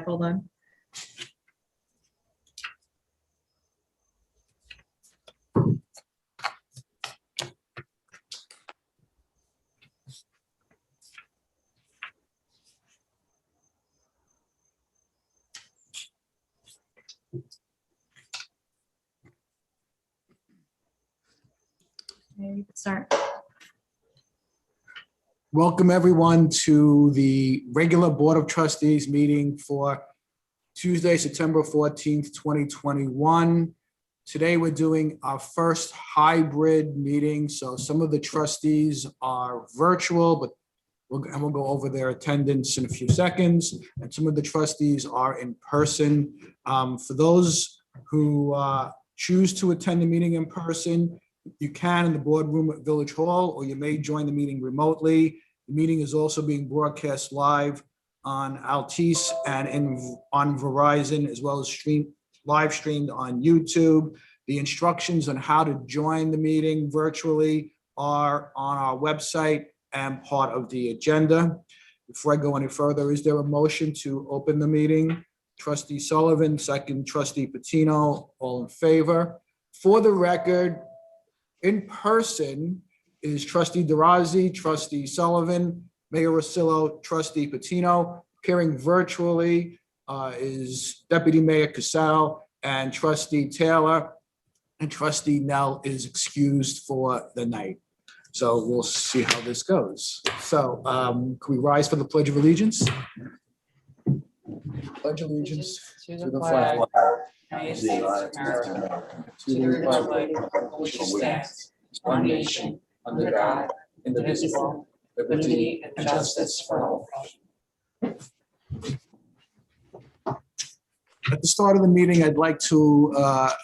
hold on. Okay, you can start. Welcome everyone to the regular Board of Trustees meeting for Tuesday, September 14th, 2021. Today we're doing our first hybrid meeting. So some of the trustees are virtual, but we'll go over their attendance in a few seconds. And some of the trustees are in person. For those who choose to attend the meeting in person, you can in the boardroom at Village Hall, or you may join the meeting remotely. The meeting is also being broadcast live on Altice and on Verizon, as well as live streamed on YouTube. The instructions on how to join the meeting virtually are on our website and part of the agenda. Before I go any further, is there a motion to open the meeting? Trustee Sullivan, second. Trustee Patino, all in favor. For the record, in person is Trustee DeRozzi, Trustee Sullivan, Mayor Rosillo, Trustee Patino. Appearing virtually is Deputy Mayor Casal and Trustee Taylor, and Trustee Nell is excused for the night. So we'll see how this goes. So can we rise for the Pledge of Allegiance? Pledge allegiance To to the flag United States of America, to the republic for which it stands, one nation, under God, indivisible, with liberty and justice for all. At the start of the meeting, I'd like to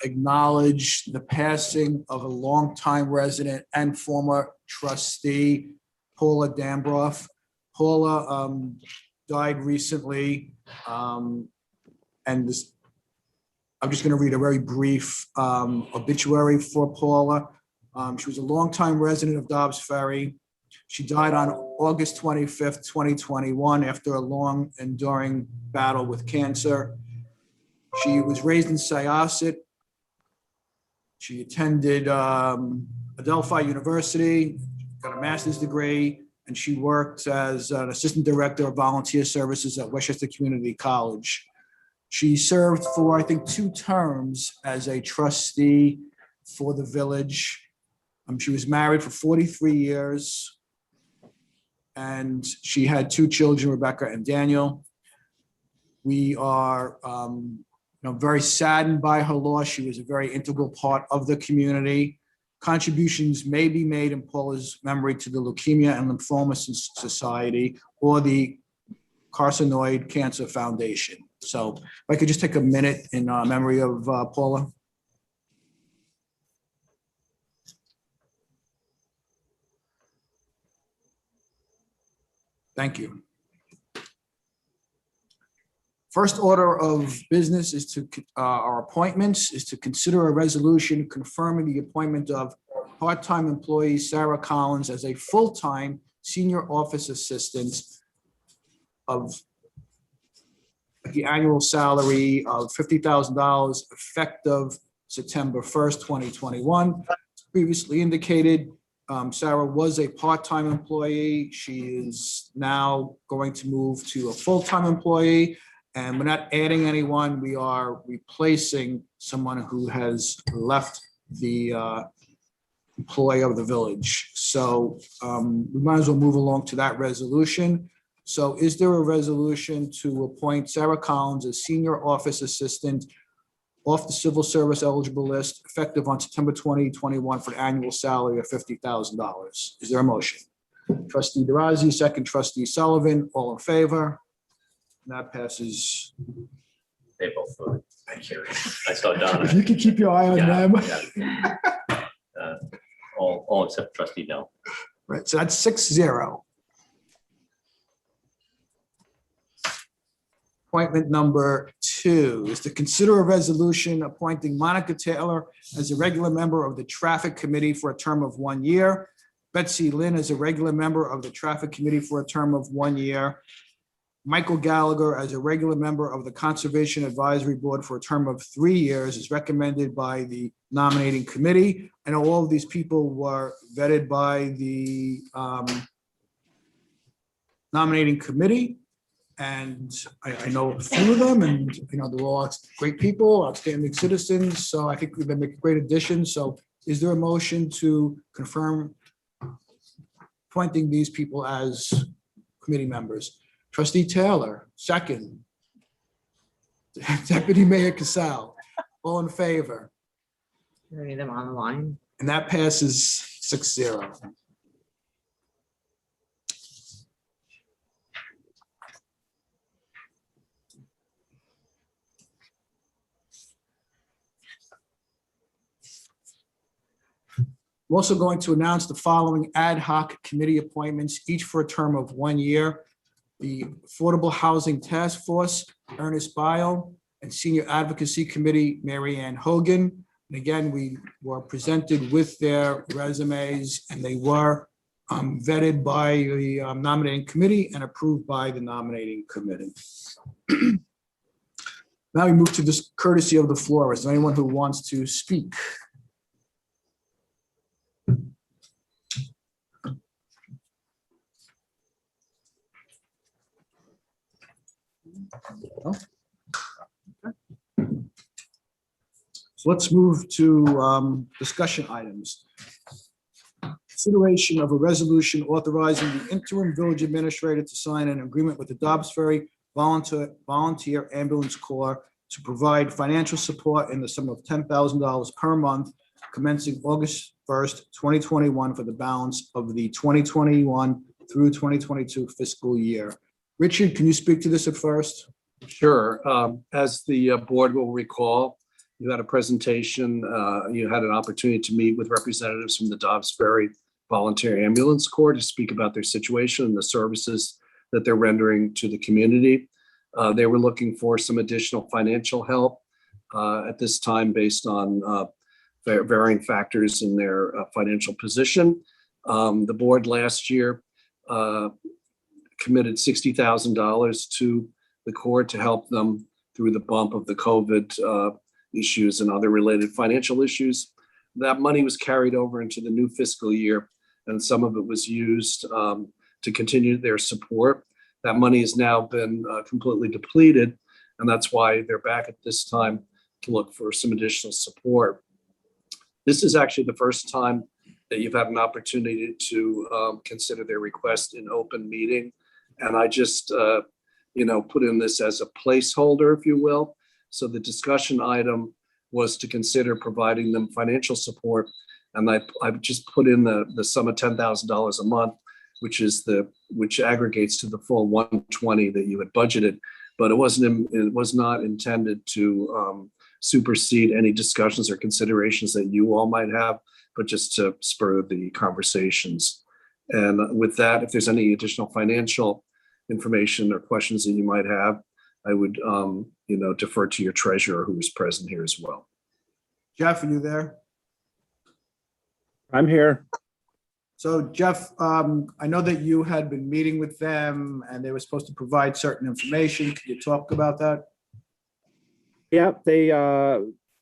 acknowledge the passing of a longtime resident and former trustee, Paula Dambroff. Paula died recently, and this, I'm just going to read a very brief obituary for Paula. She was a longtime resident of Dobbs Ferry. She died on August 25th, 2021, after a long, enduring battle with cancer. She was raised in Syosset. She attended Adelphi University, got a master's degree, and she worked as an assistant director of volunteer services at Westchester Community College. She served for, I think, 2 terms as a trustee for the village. She was married for 43 years, and she had 2 children, Rebecca and Daniel. We are very saddened by her loss. She was a very integral part of the community. Contributions may be made in Paula's memory to the Leukemia and Lymphoma Society or the Carcinoid Cancer Foundation. So if I could just take a minute in memory of Paula. Thank you. First order of business is to our appointments is to consider a resolution confirming the appointment of part-time employee Sarah Collins as a full-time senior office assistant of the annual salary of $50,000 effective September 1st, 2021. Previously indicated, Sarah was a part-time employee. She is now going to move to a full-time employee. And we're not adding anyone, we are replacing someone who has left the employee of the village. So we might as well move along to that resolution. So is there a resolution to appoint Sarah Collins as senior office assistant off the civil service eligible list effective on September 2021 for an annual salary of $50,000? Is there a motion? Trustee DeRozzi, second. Trustee Sullivan, all in favor? That passes. They both voted. Thank you. I saw Donna. If you can keep your eye on Yeah, them. yeah. All except Trustee Nell. Right, so that's 6-0. Appointment number 2 is to consider a resolution appointing Monica Taylor as a regular member of the Traffic Committee for a term of 1 year. Betsy Lynn as a regular member of the Traffic Committee for a term of 1 year. Michael Gallagher as a regular member of the Conservation Advisory Board for a term of 3 years is recommended by the nominating committee. I know all of these people were vetted by the nominating committee. And I know a few of them, and they're all great people, outstanding citizens. So I think they make a great addition. So is there a motion to confirm appointing these people as committee members? Trustee Taylor, second. Deputy Mayor Casal, all in favor? Do any of them on the line? And that passes 6-0. We're also going to announce the following ad hoc committee appointments, each for a term of 1 year. The Affordable Housing Task Force, Ernest Bile, and Senior Advocacy Committee, Mary Ann Hogan. And again, we were presented with their resumes, and they were vetted by the nominating committee and approved by the nominating committee. Now we move to this courtesy of the floor. Is there anyone who wants to speak? So let's move to discussion items. Consideration of a resolution authorizing the interim village administrator to sign an agreement with the Dobbs Ferry Volunteer Ambulance Corps to provide financial support in the sum of $10,000 per month commencing August 1st, 2021 for the balance of the 2021 through 2022 fiscal year. Richard, can you speak to this at first? Sure. As the board will recall, you had a presentation, you had an opportunity to meet with representatives from the Dobbs Ferry Volunteer Ambulance Corps to speak about their situation and the services that they're rendering to the community. They were looking for some additional financial help at this time based on varying factors in their financial position. The board last year committed $60,000 to the Corps to help them through the bump of the COVID issues and other related financial issues. That money was carried over into the new fiscal year, and some of it was used to continue their support. That money has now been completely depleted, and that's why they're back at this time to look for some additional support. This is actually the first time that you've had an opportunity to consider their request in open meeting. And I just, put in this as a placeholder, if you will. So the discussion item was to consider providing them financial support. And I've just put in the sum of $10,000 a month, which aggregates to the full 120 that you had budgeted. But it was not intended to supersede any discussions or considerations that you all might have, but just to spur the conversations. And with that, if there's any additional financial information or questions that you might have, I would defer to your treasurer, who is present here as well. Jeff, are you there? I'm here. So Jeff, I know that you had been meeting with them and they were supposed to provide certain information. Can you talk about that? Yeah, they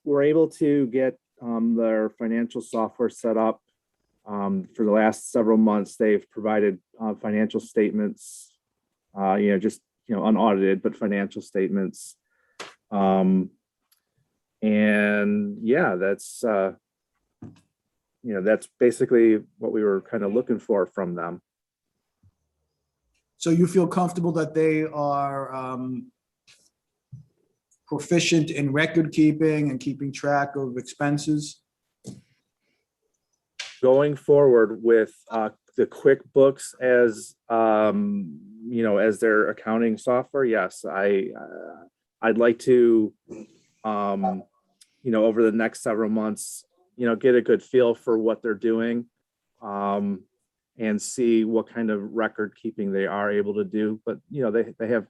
were able to get their financial software set up. For the last several months, they've provided financial statements, unaudited, but financial statements. And yeah, that's basically what we were kind of looking for from them. So you feel comfortable that they are proficient in record keeping and keeping track of expenses? Going forward with the QuickBooks as as their accounting software, yes, I'd like to over the next several months get a good feel for what they're doing and see what kind of record keeping they are able to do. But they have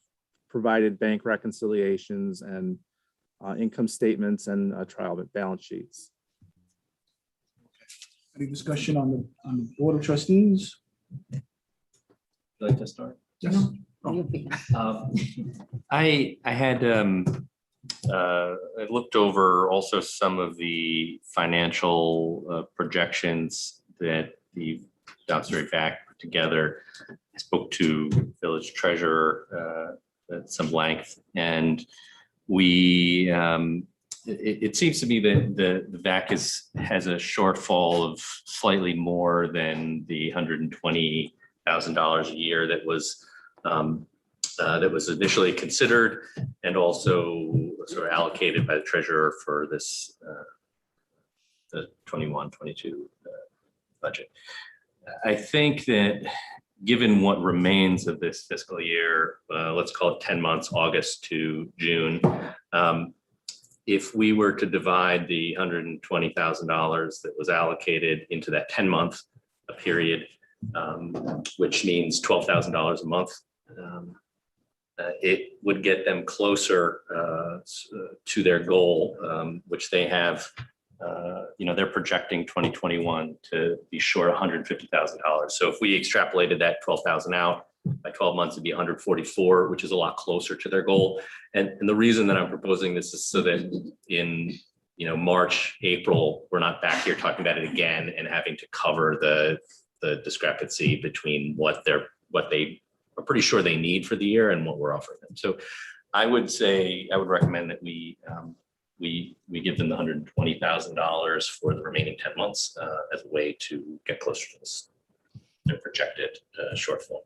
provided bank reconciliations and income statements and trial balance sheets. Any discussion on the Board of Trustees? Would you like to start? Yes. You begin. I had I looked over also some of the financial projections that the Dobbs-Ferry VAC put together. I spoke to village treasurer at some length, and we it seems to me that the VAC has a shortfall of slightly more than the $120,000 a year that was initially considered and also sort of allocated by the treasurer for this the 21-22 budget. I think that given what remains of this fiscal year, let's call it 10 months, August to June, if we were to divide the $120,000 that was allocated into that 10-month period, which means $12,000 a month, it would get them closer to their goal, which they have. They're projecting 2021 to be short $150,000. So if we extrapolated that 12,000 out by 12 months, it'd be 144, which is a lot closer to their goal. And the reason that I'm proposing this is so that in March, April, we're not back here talking about it again and having to cover the discrepancy between what they are pretty sure they need for the year and what we're offering them. So I would recommend that we give them the $120,000 for the remaining 10 months as a way to get closer to this their projected shortfall.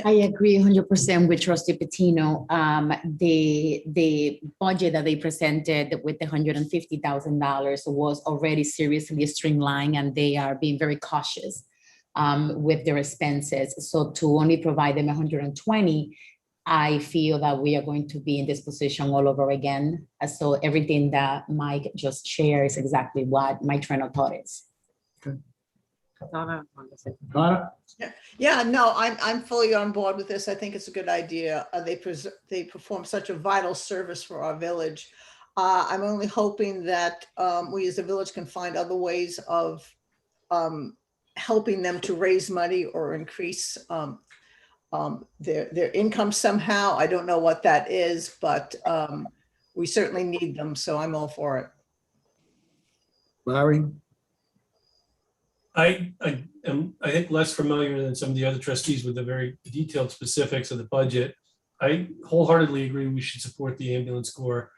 I agree 100% with Trustee Patino. The budget that they presented with the $150,000 was already seriously streamlined, and they are being very cautious with their expenses. So to only provide them 120, I feel that we are going to be in this position all over again. So everything that Mike just shared is exactly what my train of thought is. Donna, on the second. Donna? Yeah, no, I'm fully on board with this. I think it's a good idea. They perform such a vital service for our village. I'm only hoping that we as a village can find other ways of helping them to raise money or increase their income somehow. I don't know what that is, but we certainly need them. So I'm all for it. Larry? I am, I think, less familiar than some of the other trustees with the very detailed specifics of the budget. I wholeheartedly agree we should support the ambulance corps.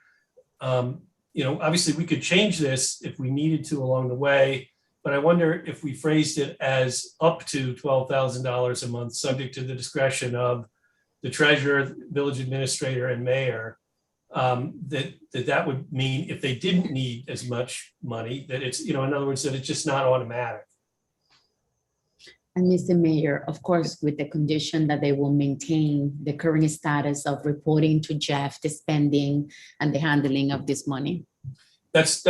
Obviously we could change this if we needed to along the way, but I wonder if we phrased it as up to $12,000 a month, subject to the discretion of the treasurer, village administrator, and mayor. That would mean if they didn't need as much money, that it's, in other words, that it's just not automatic. And Mr. Mayor, of course, with the condition that they will maintain the current status of reporting to Jeff the spending and the handling of this money. That's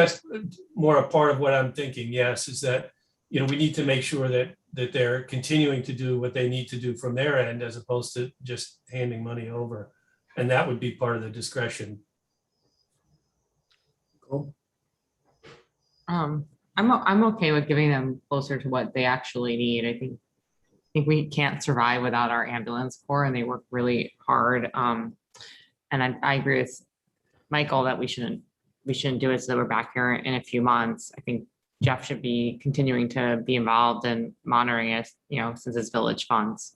more a part of what I'm thinking. Yes, is that, we need to make sure that they're continuing to do what they need to do from their end, as opposed to just handing money over. And that would be part of the discretion. Cool. I'm okay with giving them closer to what they actually need. I think we can't survive without our ambulance corps, and they work really hard. And I agree with Michael that we shouldn't do it so that we're back here in a few months. I think Jeff should be continuing to be involved and monitoring it, since it's village funds.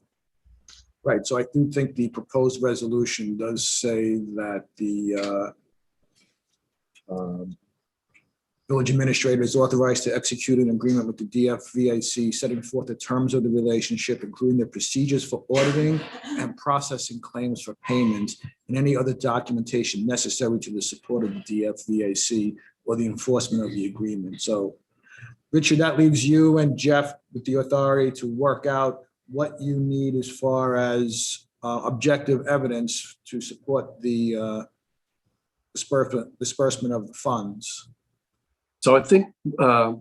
Right, so I do think the proposed resolution does say that the village administrator is authorized to execute an agreement with the DFVAC, setting forth the terms of the relationship, including the procedures for auditing and processing claims for payment, and any other documentation necessary to the support of the DFVAC or the enforcement of the agreement. So, Richard, that leaves you and Jeff with the authority to work out what you need as far as objective evidence to support the disbursement of the funds. So I think the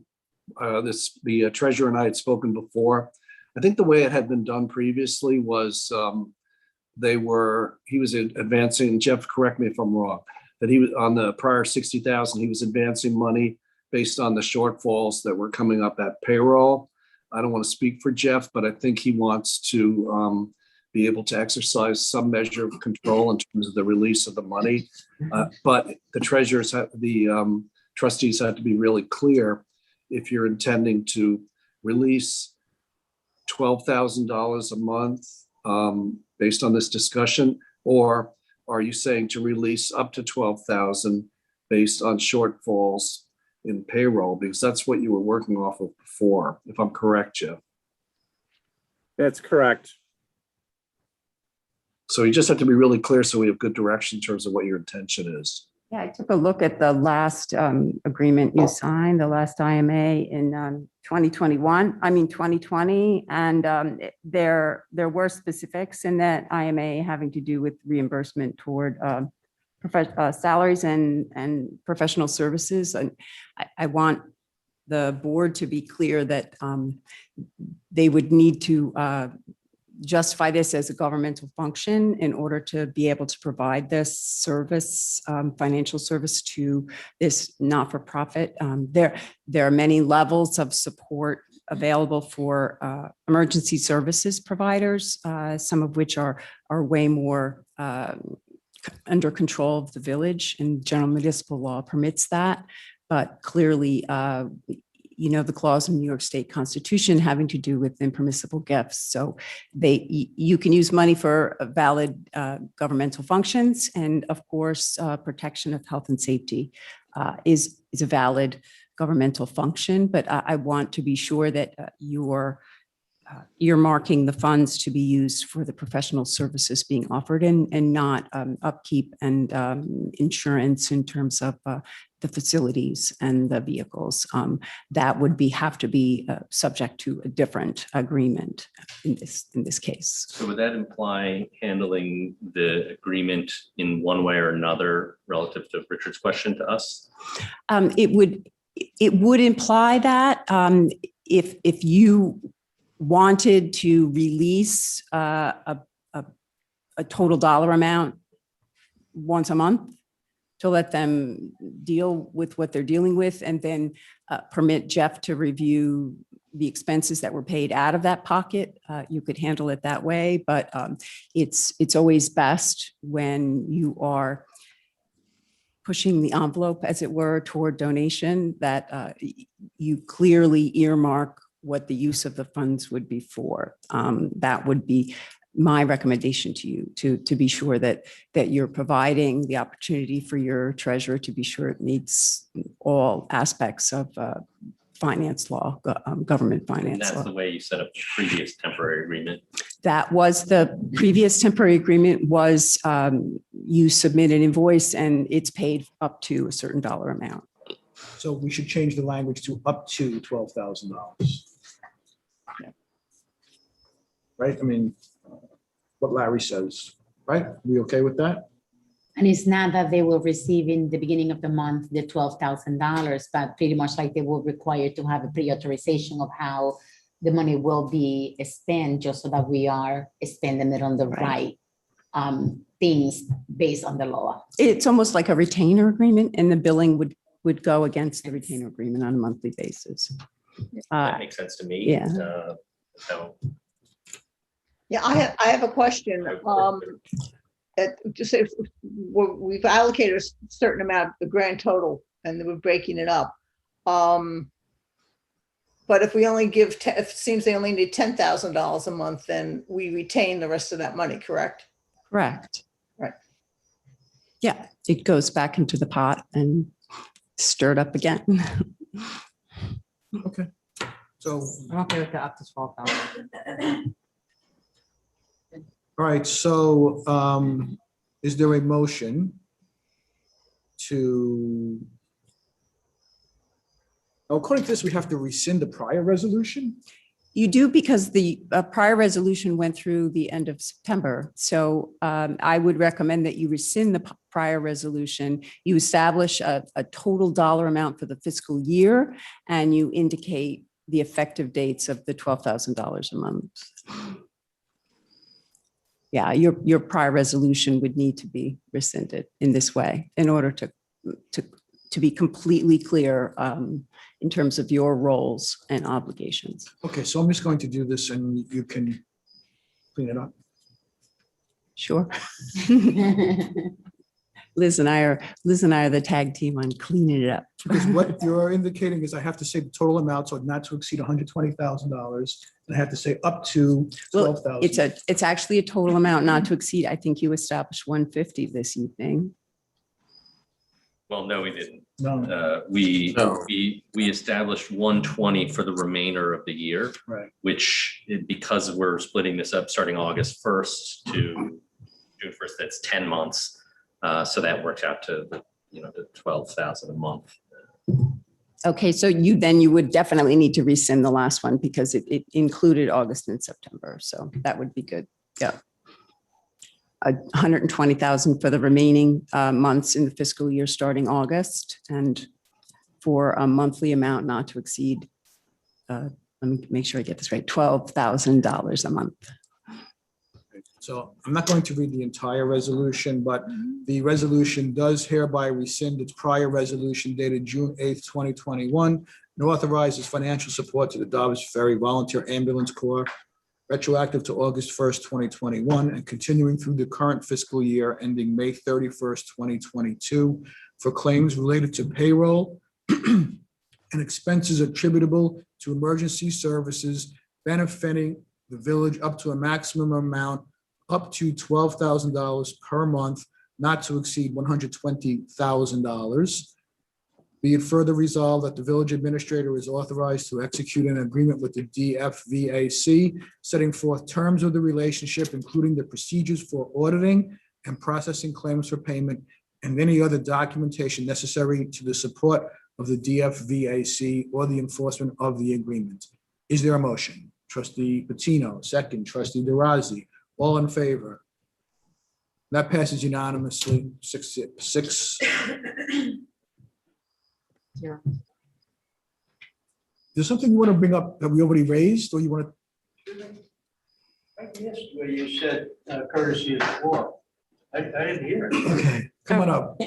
treasurer and I had spoken before. I think the way it had been done previously was he was advancing, Jeff, correct me if I'm wrong, that he was on the prior 60,000, he was advancing money based on the shortfalls that were coming up at payroll. I don't want to speak for Jeff, but I think he wants to be able to exercise some measure of control in terms of the release of the money. But the trustees have to be really clear if you're intending to release $12,000 a month based on this discussion, or are you saying to release up to 12,000 based on shortfalls in payroll? Because that's what you were working off of before, if I'm correct, Jeff. That's correct. So you just have to be really clear so we have good direction in terms of what your intention is. Yeah, I took a look at the last agreement you signed, the last IMA in 2020, and there were specifics in that IMA having to do with reimbursement toward salaries and professional services. And I want the board to be clear that they would need to justify this as a governmental function in order to be able to provide this service, financial service to this not-for-profit. There are many levels of support available for emergency services providers, some of which are way more under control of the village, and general municipal law permits that. But clearly, the clause in the New York State Constitution having to do with impermissible gifts. So you can use money for valid governmental functions, and of course, protection of health and safety is a valid governmental function. But I want to be sure that you're earmarking the funds to be used for the professional services being offered, and not upkeep and insurance in terms of the facilities and the vehicles. That would have to be subject to a different agreement in this case. So would that imply handling the agreement in one way or another relative to Richard's question to us? It would imply that if you wanted to release a total dollar amount once a month to let them deal with what they're dealing with, and then permit Jeff to review the expenses that were paid out of that pocket, you could handle it that way. But it's always best when you are pushing the envelope, as it were, toward donation, that you clearly earmark what the use of the funds would be for. That would be my recommendation to you, to be sure that you're providing the opportunity for your treasurer to be sure it meets all aspects of finance law, government finance And that's law. the way you set up the previous temporary agreement. That was the previous temporary agreement. Was you submit an invoice and it's paid up to a certain dollar amount. So we should change the language to up to $12,000. Right? I mean, what Larry says, right? We okay with that? And it's not that they will receive in the beginning of the month the $12,000, but pretty much like they will require to have a pre-authorization of how the money will be spent, just so that we are spending it on the right things based on the law. It's almost like a retainer agreement, and the billing would go against the retainer agreement on a monthly basis. That makes sense to me. Yeah. So Yeah, I have a question. Just if we've allocated a certain amount, the grand total, and then we're breaking it up. But if we only give, if it seems they only need $10,000 a month, then we retain the rest of that money, correct? Correct. Right. Yeah, it goes back into the pot and stirred up again. Okay. So, I'm okay with the up to 12,000. all right, so is there a motion to, according to this, we have to rescind the prior resolution? You do, because the prior resolution went through the end of September. So I would recommend that you rescind the prior resolution. You establish a total dollar amount for the fiscal year, and you indicate the effective dates of the $12,000 a month. Yeah, your prior resolution would need to be rescinded in this way in order to to be completely clear in terms of your roles and obligations. Okay, so I'm just going to do this and you can clean it up. Sure. Liz and I are the tag team on cleaning it up. Because what you're indicating is I have to say the total amount, so not to exceed $120,000. And I have to say up to Well, 12,000. it's actually a total amount not to exceed. I think you established 150 this evening. Well, no, we didn't. No, We No. established 120 for the remainder of the year, right. which because we're splitting this up starting August 1st to June 1st, that's 10 months. So that works out to, the 12,000 a month. Okay, so you would definitely need to rescind the last one because it included August and September. So that would be good. Yeah. 120,000 for the remaining months in the fiscal year starting August, and for a monthly amount not to exceed, let me make sure I get this right, $12,000 a month. So I'm not going to read the entire resolution, but the resolution does hereby rescind its prior resolution dated June 8th, 2021, and authorizes financial support to the Dobbs Ferry Volunteer Ambulance Corps retroactive to August 1st, 2021, and continuing through the current fiscal year ending May 31st, 2022, for claims related to payroll and expenses attributable to emergency services benefiting the village up to a maximum amount up to $12,000 per month, not to exceed $120,000. Be it further resolved that the village administrator is authorized to execute an agreement with the DFVAC, setting forth terms of the relationship, including the procedures for auditing and processing claims for payment, and any other documentation necessary to the support of the DFVAC or the enforcement of the agreement. Is there a motion? Trustee Patino, second. Trustee DeRozzi, all in favor? That passes unanimously, 6-6. Zero. There's something you want to bring up that we already raised, or you want I guess where you said courtesy of the floor. I didn't hear it. to? Okay, come on up.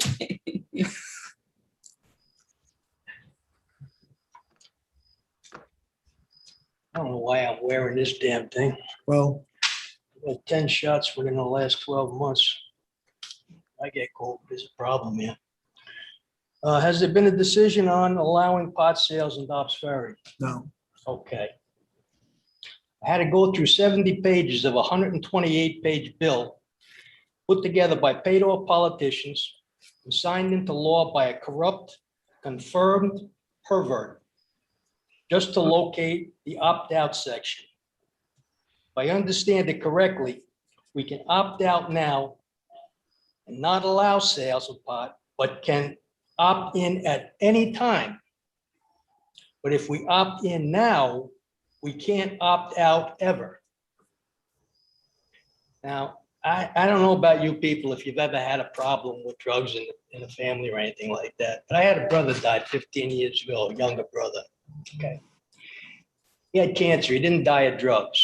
I don't know why I'm wearing this damn thing. Well, Well, 10 shots within the last 12 months. I get cold. There's a problem here. Has there been a decision on allowing pot sales in Dobbs Ferry? no, Okay. I had to go through 70 pages of a 128-page bill put together by paid-off politicians and signed into law by a corrupt, confirmed pervert just to locate the opt-out section. If I understand it correctly, we can opt out now and not allow sales of pot, but can opt in at any time. But if we opt in now, we can't opt out ever. Now, I don't know about you people, if you've ever had a problem with drugs in the family or anything like that, but I had a brother died 15 years ago, a younger brother, okay? He had cancer, he didn't die of drugs.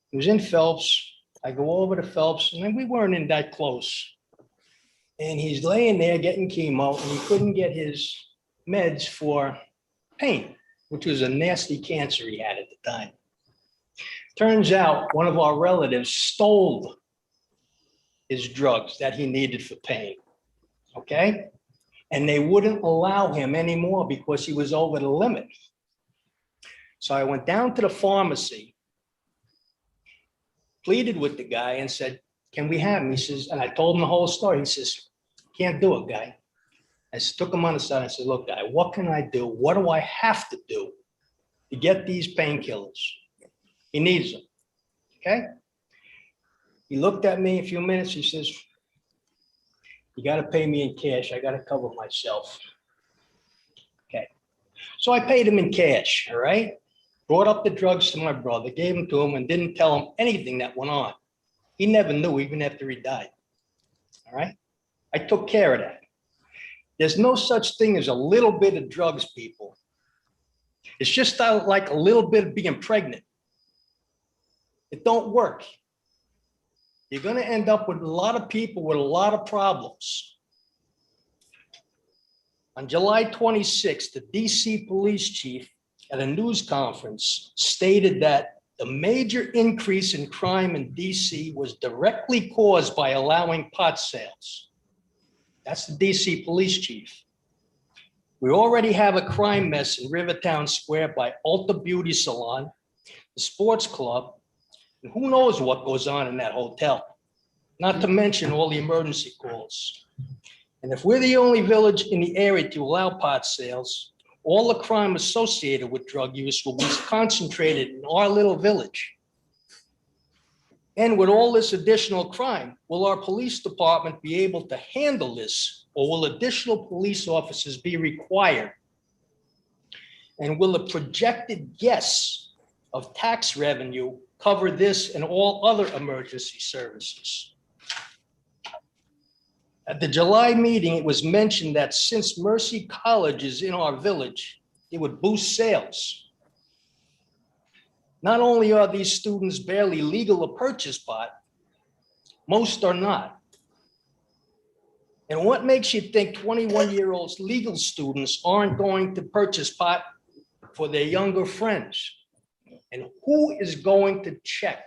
He was in Phelps, I go over to Phelps, and then we weren't in that close. And he's laying there getting chemo, and he couldn't get his meds for pain, which was a nasty cancer he had at the time. Turns out one of our relatives stole his drugs that he needed for pain, okay? And they wouldn't allow him anymore because he was over the limit. So I went down to the pharmacy, pleaded with the guy and said, can we have him? He says, and I told him the whole story. He says, can't do it, guy. I took him on the side. I said, look, guy, what can I do? What do I have to do to get these painkillers? He needs them, okay? He looked at me a few minutes. He says, you got to pay me in cash. I got to cover myself. Okay. So I paid him in cash, all right? Brought up the drugs to my brother, gave them to him, and didn't tell him anything that went on. He never knew, even after he died, all right? I took care of that. There's no such thing as a little bit of drugs, people. It's just like a little bit of being pregnant. It don't work. You're going to end up with a lot of people with a lot of problems. On July 26th, the DC police chief at a news conference stated that the major increase in crime in DC was directly caused by allowing pot sales. That's the DC police chief. We already have a crime mess in Rivertown Square by Ulta Beauty Salon, the sports club, and who knows what goes on in that hotel, not to mention all the emergency calls. And if we're the only village in the area to allow pot sales, all the crime associated with drug use will be concentrated in our little village. And with all this additional crime, will our police department be able to handle this, or will additional police officers be required? And will the projected guess of tax revenue cover this and all other emergency services? At the July meeting, it was mentioned that since Mercy College is in our village, it would boost sales. Not only are these students barely legal to purchase pot, most are not. And what makes you think 21-year-old legal students aren't going to purchase pot for their younger friends? And who is going to check?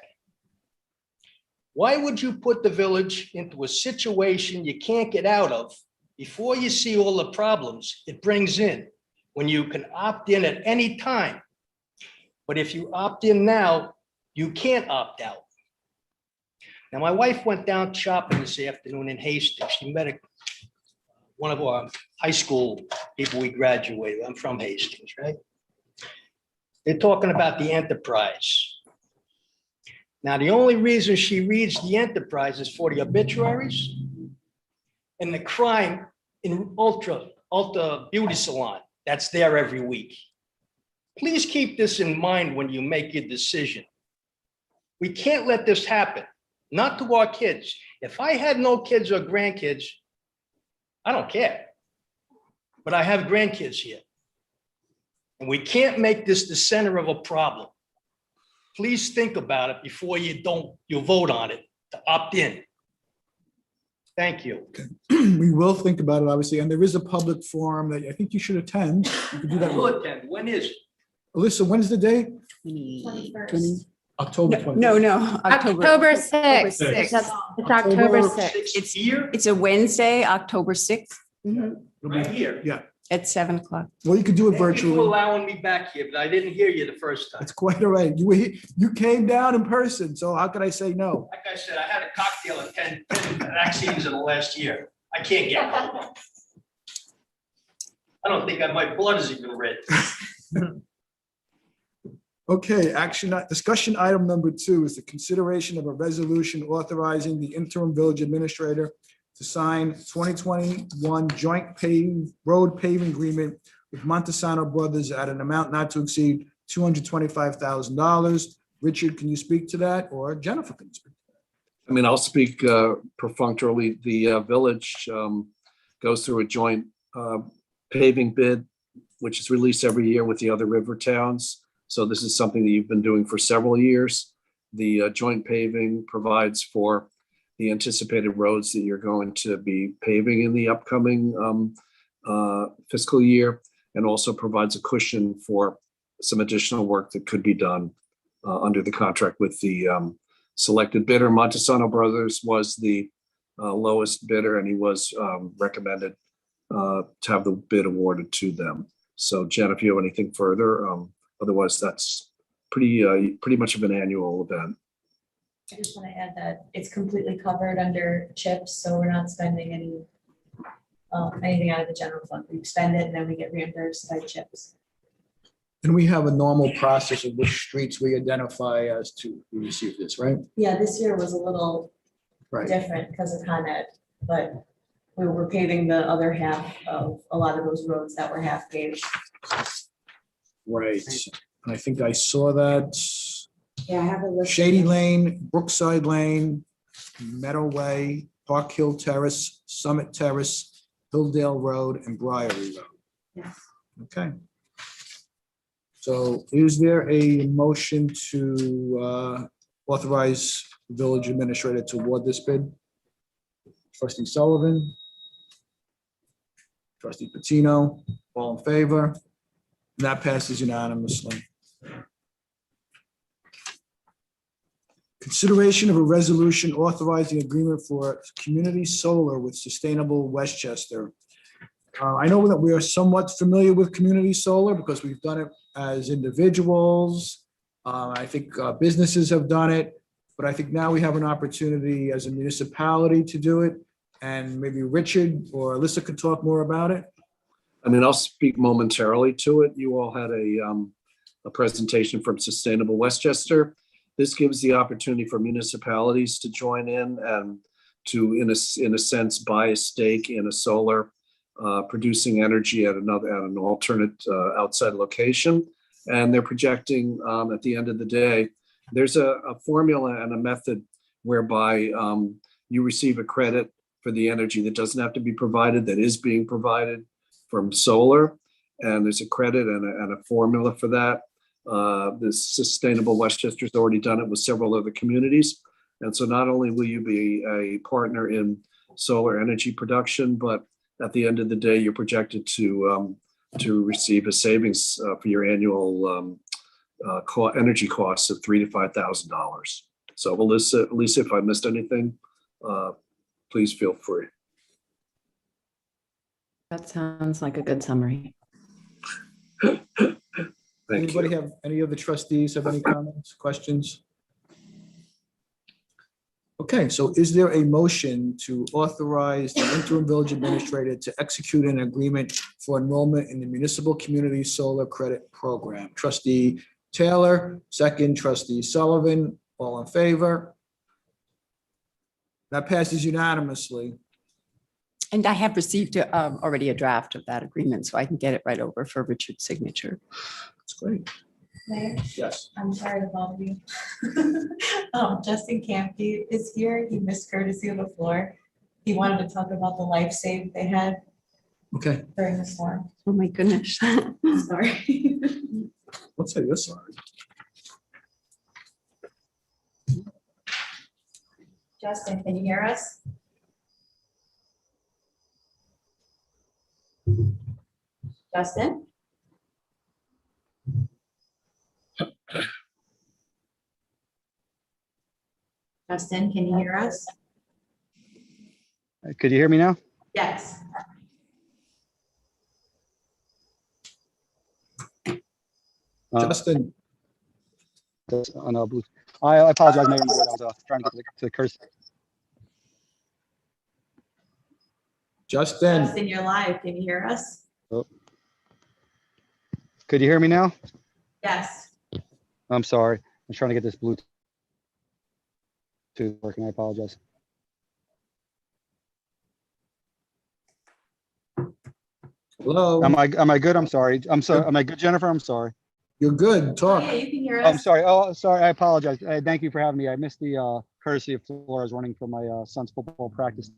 Why would you put the village into a situation you can't get out of before you see all the problems it brings in, when you can opt in at any time? But if you opt in now, you can't opt out. Now, my wife went down shopping this afternoon in Hastings. She met one of our high school people we graduated. I'm from Hastings, right? They're talking about the Enterprise. Now, the only reason she reads the Enterprise is for the obituaries and the crime in Ulta Beauty Salon that's there every week. Please keep this in mind when you make your decision. We can't let this happen, not to our kids. If I had no kids or grandkids, I don't care. But I have grandkids here. And we can't make this the center of a problem. Please think about it before you vote on it to opt in. Thank you. We will think about it, obviously, and there is a public forum that I think you should attend. You can do I will that. attend. When is it? Alyssa, when's the day? 21st. October 20th. No, October 6th. Sixth. It's October October 6th. It's here, it's a Wednesday, October 6th, right here. Yeah, at 7 o'clock. well, you could do it Thank you for virtually. allowing me back here, but I didn't hear you the first time. It's quite all right. You came down in person, so how could I say no? Like I said, I had a cocktail at 10 vaccines in the last year. I can't get one. I don't think my blood is even red. Okay, discussion item number 2 is the consideration of a resolution authorizing the interim village administrator to sign 2021 joint road paving agreement with Montesano Brothers at an amount not to exceed $225,000. Richard, can you speak to that, or Jennifer can you speak? I mean, I'll speak perfunctorily. The village goes through a joint paving bid, which is released every year with the other river towns. So this is something that you've been doing for several years. The joint paving provides for the anticipated roads that you're going to be paving in the upcoming fiscal year, and also provides a cushion for some additional work that could be done under the contract with the selected bidder. Montesano Brothers was the lowest bidder, and he was recommended to have the bid awarded to them. So Jen, if you have anything further, otherwise that's pretty much of an annual event. I just want to add that it's completely covered under CHIPS, so we're not spending anything out of the general fund. We spend it and then we get reimbursed by CHIPS. And we have a normal process of which streets we identify as to receive this, right? Yeah, this year was a little Right. different because of Con Ed, but we were paving the other half of a lot of those roads that were half paved. Right. And I think I saw that. Yeah, I have a list. Shady Lane, Brookside Lane, Meadow Way, Park Hill Terrace, Summit Terrace, Hilldale Road, and Briary Road. Yes. Okay. So is there a motion to authorize the village administrator to award this bid? Trustee Sullivan. trustee Patino, all in favor? That passes unanimously. Consideration of a resolution authorizing agreement for community solar with Sustainable Westchester. I know that we are somewhat familiar with community solar because we've done it as individuals. I think businesses have done it, but I think now we have an opportunity as a municipality to do it. And maybe Richard or Alyssa could talk more about it. I mean, I'll speak momentarily to it. You all had a presentation from Sustainable Westchester. This gives the opportunity for municipalities to join in and to, in a sense, buy a stake in a solar producing energy at an alternate outside location. And they're projecting at the end of the day, there's a formula and a method whereby you receive a credit for the energy that doesn't have to be provided, that is being provided from solar. And there's a credit and a formula for that. The Sustainable Westchester's already done it with several other communities. And so not only will you be a partner in solar energy production, but at the end of the day, you're projected to receive a savings for your annual energy costs of $3,000 to $5,000. So Lisa, if I missed anything, please feel free. That sounds like a good summary. Anybody have, any of the trustees have any comments, questions? Okay, so is there a motion to authorize the interim village administrator to execute an agreement for enrollment in the municipal community solar credit program? Trustee Taylor, second, trustee Sullivan, all in favor? That passes unanimously. And I have received already a draft of that agreement, so I can get it right over for Richard's signature. That's great. Mayor, Yes. I'm sorry to bother you. Justin Campy is here. He missed courtesy of the floor. He wanted to talk about the life save they had Okay, during the storm. Oh, my goodness. Sorry. let's say this. Sorry. Justin, can you hear us? Justin? Justin, can you hear us? Could you hear me now? Yes. Justin, On Bluetooth. I apologize, Mayor. I was trying to get to the cursor. Justin, Justin, you're live. Can you hear us? Could you hear me now? Yes. I'm sorry. I'm trying to get this Bluetooth working. I apologize. hello, Am I good? I'm sorry. I'm sorry. Am I good, Jennifer? I'm sorry. you're good, Oh, talk. yeah, you can hear I'm us. sorry. Oh, sorry. I apologize. Thank you for having me. I missed the courtesy of floor. I was running from my son's football practice.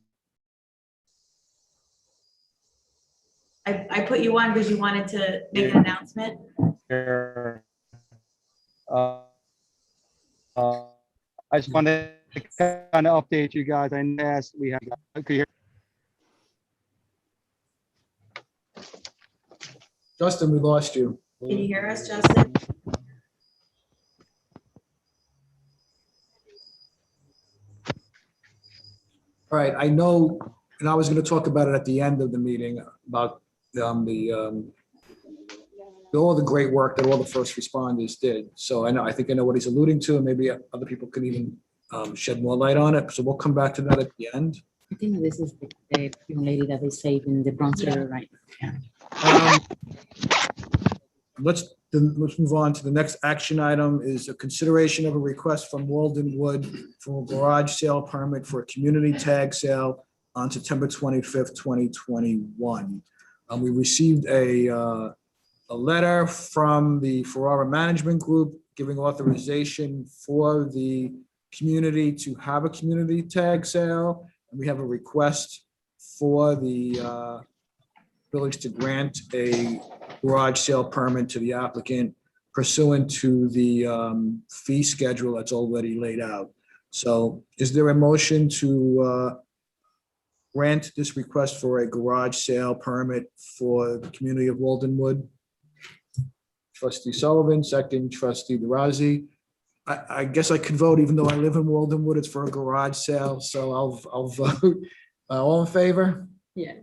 I put you on because you wanted to make an announcement. I just wanted to kind of update you guys. I asked, we have, could you hear? Justin, we lost you. Can you hear us, Justin? All right, I know, and I was going to talk about it at the end of the meeting about all the great work that all the first responders did. So I think I know what he's alluding to, and maybe other people can even shed more light on it. So we'll come back to that at the end. I think this is the young lady that they saved in the Bronx River, right? Let's move on to the next action item is a consideration of a request from Walden Wood for a garage sale permit for a community tag sale on September 25th, 2021. We received a letter from the Ferrara Management Group giving authorization for the community to have a community tag sale. And we have a request for the village to grant a garage sale permit to the applicant pursuant to the fee schedule that's already laid out. So is there a motion to grant this request for a garage sale permit for the community of Waldenwood. Trustee Sullivan, second. Trustee DeRozzi. I guess I could vote even though I live in Waldenwood. It's for a garage sale, so I'll vote. All in favor? Yeah.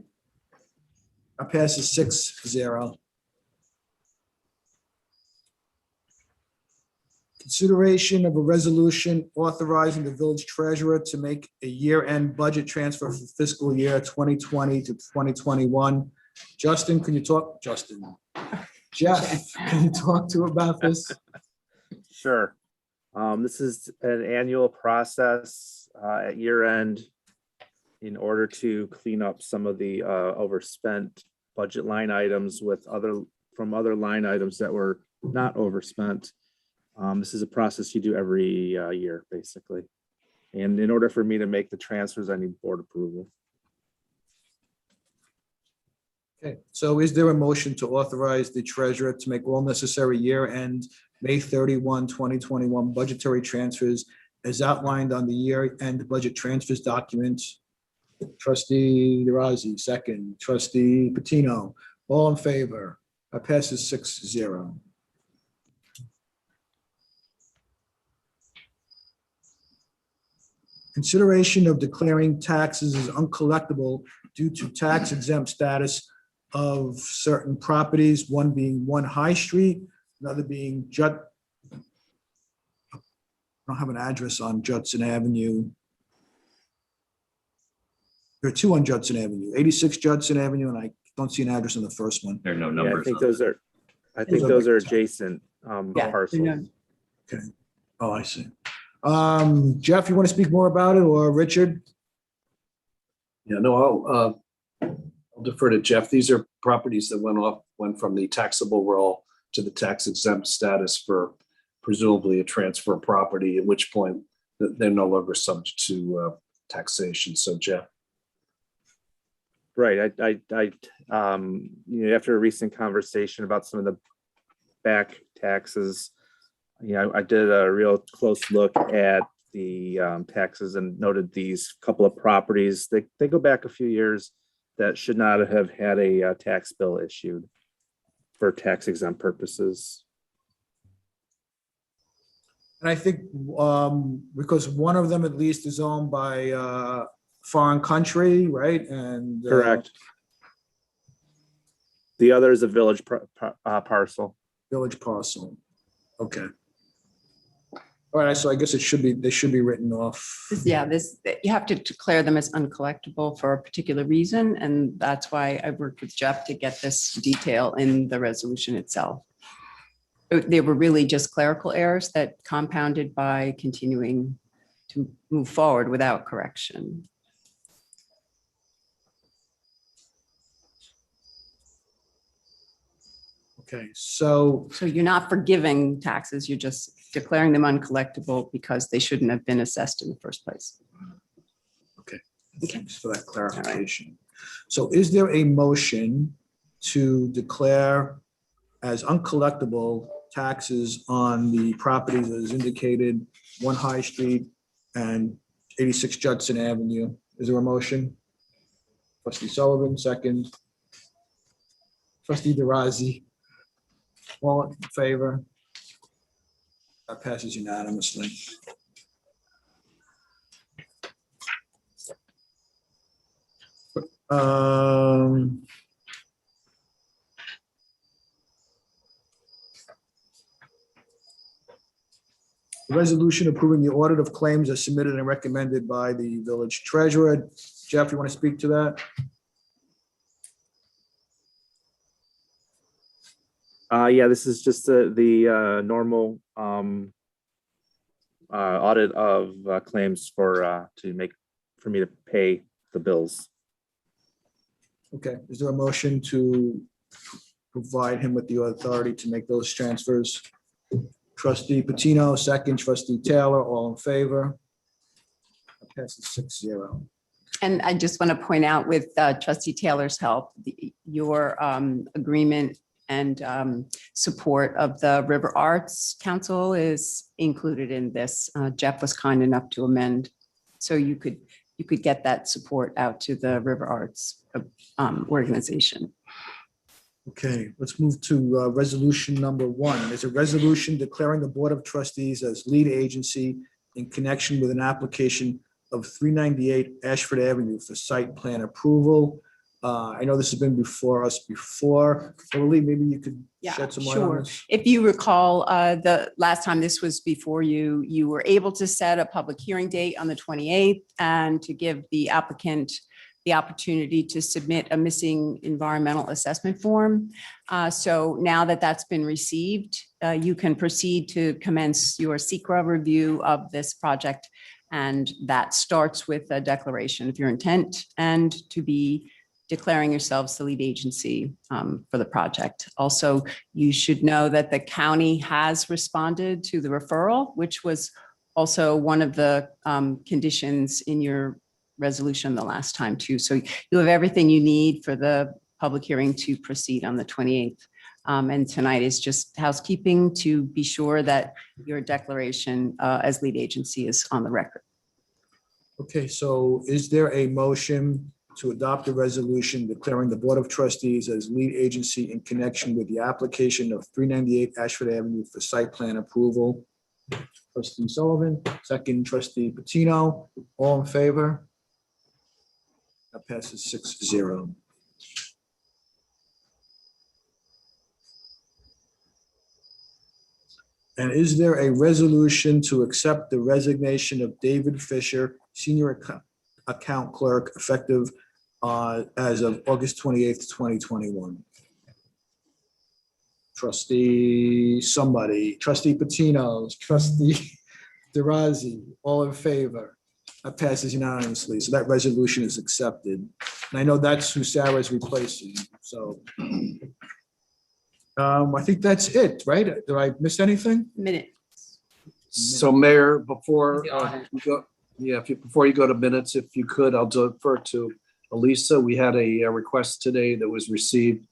I pass it 6-0. Consideration of a resolution authorizing the village treasurer to make a year-end budget transfer for fiscal year 2020 to 2021. Justin, can you talk? Justin. Jeff, can you talk to about this? Sure. This is an annual process at year end in order to clean up some of the overspent budget line items with from other line items that were not overspent. This is a process you do every year, basically. And in order for me to make the transfers, I need board approval. Okay, so is there a motion to authorize the treasurer to make all necessary year-end May 31, 2021 budgetary transfers as outlined on the year-end budget transfers document? Trustee DeRozzi, second. Trustee Patino, all in favor? That passes 6-0. Consideration of declaring taxes as uncollectible due to tax exempt status of certain properties, one being 1 High Street, another being I don't have an address on Judson Avenue. There are 2 on Judson Avenue, 86 Judson Avenue, and I don't see an address on the first one. There are no Yeah, numbers. I think those are adjacent parcels. Okay. Oh, I see. Jeff, you want to speak more about it, or Richard? Yeah, no, I'll defer to Jeff. These are properties that went from the taxable roll to the tax exempt status for presumably a transfer of property, at which point they're no longer subject to taxation. So Jeff. Right. After a recent conversation about some of the back taxes, I did a real close look at the taxes and noted these couple of properties. They go back a few years that should not have had a tax bill issued for tax exempt purposes. And I think because one of them at least is owned by foreign country, right? And Correct. The other is a village parcel. Village parcel. Okay. All right, so I guess they should be written off. Yeah, you have to declare them as uncollectible for a particular reason, and that's why I worked with Jeff to get this detail in the resolution itself. They were really just clerical errors that compounded by continuing to move forward without correction. Okay, so you're not forgiving taxes, you're just declaring them uncollectible because they shouldn't have been assessed in the first place. okay, thanks for that clarification. So is there a motion to declare as uncollectible taxes on the properties as indicated, 1 High Street and 86 Judson Avenue? Is there a motion? Trustee Sullivan, second. Trustee DeRozzi, all in favor? That passes unanimously. Resolution approving the audit of claims as submitted and recommended by the village treasurer. Jeff, you want to speak to that? Yeah, this is just the normal audit of claims for me to pay the bills. Okay, is there a motion to provide him with the authority to make those transfers? Trustee Patino, second. Trustee Taylor, all in favor? That passes 6-0. And I just want to point out with Trustee Taylor's help, your agreement and support of the River Arts Council is included in this. Jeff was kind enough to amend, so you could you could get that support out to the River Arts organization. Okay, let's move to resolution number 1. There's a resolution declaring the Board of Trustees as lead agency in connection with an application of 398 Ashford Avenue for site plan approval. I know this has been before us before. So Lee, maybe you could shed some light on Sure. this. If you recall, the last time this was before you, you were able to set a public hearing date on the 28th and to give the applicant the opportunity to submit a missing environmental assessment form. So now that that's been received, you can proceed to commence your SECRA review of this project. And that starts with a declaration of your intent and to be declaring yourselves the lead agency for the project. Also, you should know that the county has responded to the referral, which was also one of the conditions in your resolution the last time too. So you have everything you need for the public hearing to proceed on the 28th. And tonight is just housekeeping to be sure that your declaration as lead agency is on the record. Okay, so is there a motion to adopt a resolution declaring the Board of Trustees as lead agency in connection with the application of 398 Ashford Avenue for site plan approval? Trustee Sullivan, second trustee Patino, all in favor? That passes 6-0. And is there a resolution to accept the resignation of David Fisher, senior account clerk, effective as of August 28th, 2021? Trustee somebody, trustee Patino, trustee DeRozzi, all in favor? That passes unanimously. So that resolution is accepted. And I know that's who Sarah's replacing. So I think that's it, right? Did I miss anything? Minutes. So Mayor, before The audit. you go, before you go to minutes, if you could, I'll defer to Elisa. We had a request today that was received